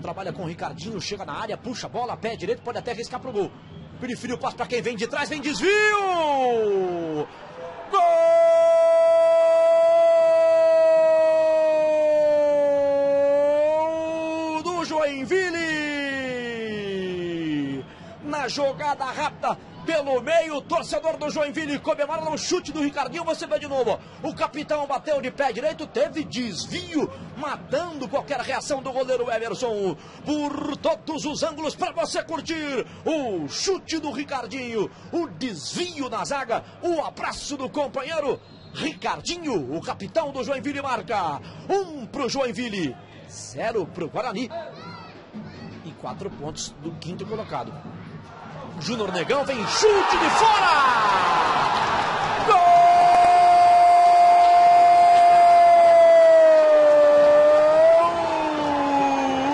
Negão trabalha com o Ricardinho, chega na área, puxa a bola, pé direito, pode até arriscar pro gol. Preferiu o passe para quem vem de trás, vem desvio! Gol do Joinville! Na jogada rápida pelo meio, o torcedor do Joinville comemora no chute do Ricardinho. Você vê de novo, o capitão bateu de pé direito, teve desvio, matando qualquer reação do goleiro Emerson. Por todos os ângulos para você curtir o chute do Ricardinho, o desvio na zaga, o abraço do companheiro. Ricardinho, o capitão do Joinville, marca 1 pro Joinville, 0 pro Guarani e 4 pontos do quinto colocado. Júnior Negão vem, chute de fora!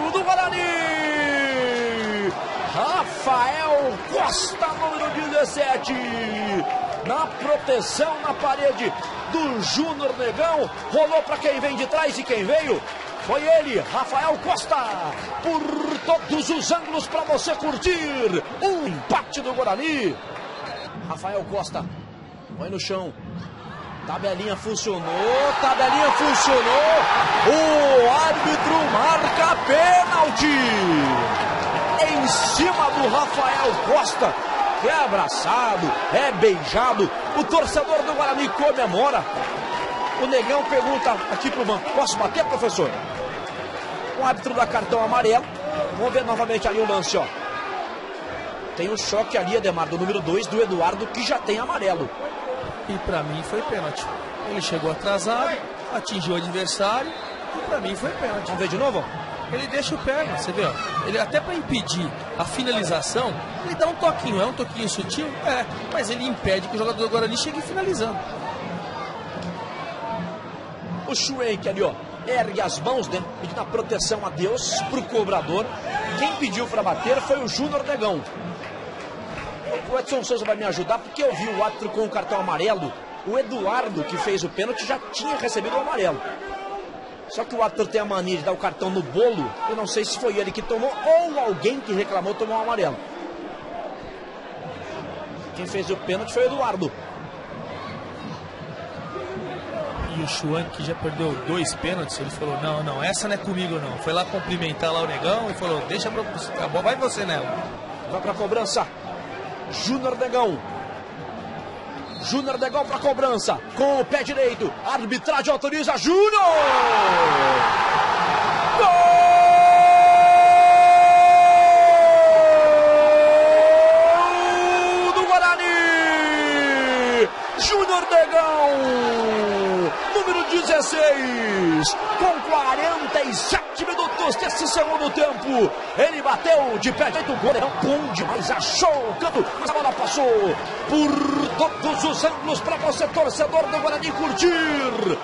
Gol do Guarani! Rafael Costa, número 17. Na proteção na parede do Júnior Negão. Rolou para quem vem de trás e quem veio foi ele, Rafael Costa, por todos os ângulos para você curtir. Um empate do Guarani. Rafael Costa põe no chão. Tabelinha funcionou, o árbitro marca pênalti. Em cima do Rafael Costa, que é abraçado, é beijado. O torcedor do Guarani comemora. O Negão pergunta aqui pro banco: posso bater, professor? O árbitro dá cartão amarelo. Vamos ver novamente ali o lance, ó. Tem um choque ali, Ademar, do número 2, do Eduardo, que já tem amarelo. E pra mim foi pênalti. Ele chegou atrasado, atingiu o adversário e pra mim foi pênalti. Vamos ver de novo? Ele deixa o pé, você vê, ó. Ele até pra impedir a finalização, ele dá um toquinho. É um toquinho sutil? É, mas ele impede que o jogador do Guarani chegue finalizando. O Schwenk ali, ó, ergue as mãos, né, pedindo a proteção a Deus pro cobrador. Quem pediu para bater foi o Júnior Negão. O Edson Souza vai me ajudar, porque eu vi o árbitro com o cartão amarelo. O Eduardo, que fez o pênalti, já tinha recebido o amarelo. Só que o árbitro tem a mania de dar o cartão no bolo. Eu não sei se foi ele que tomou ou alguém que reclamou tomou o amarelo. Quem fez o pênalti foi o Eduardo. E o Schwank, que já perdeu 2 pênaltis, ele falou: não, essa não é comigo não. Foi lá cumprimentar lá o Negão e falou: deixa pra você, tá bom, vai você nela. Vai pra cobrança, Júnior Negão. Júnior Negão pra cobrança, com o pé direito, arbitragem autoriza, Júnior! Gol do Guarani! Júnior Negão, número 16, com 47 minutos desse segundo tempo. Ele bateu de pé direito, o goleirão bom demais, achou o canto, mas a bola passou por todos os ângulos para você, torcedor do Guarani, curtir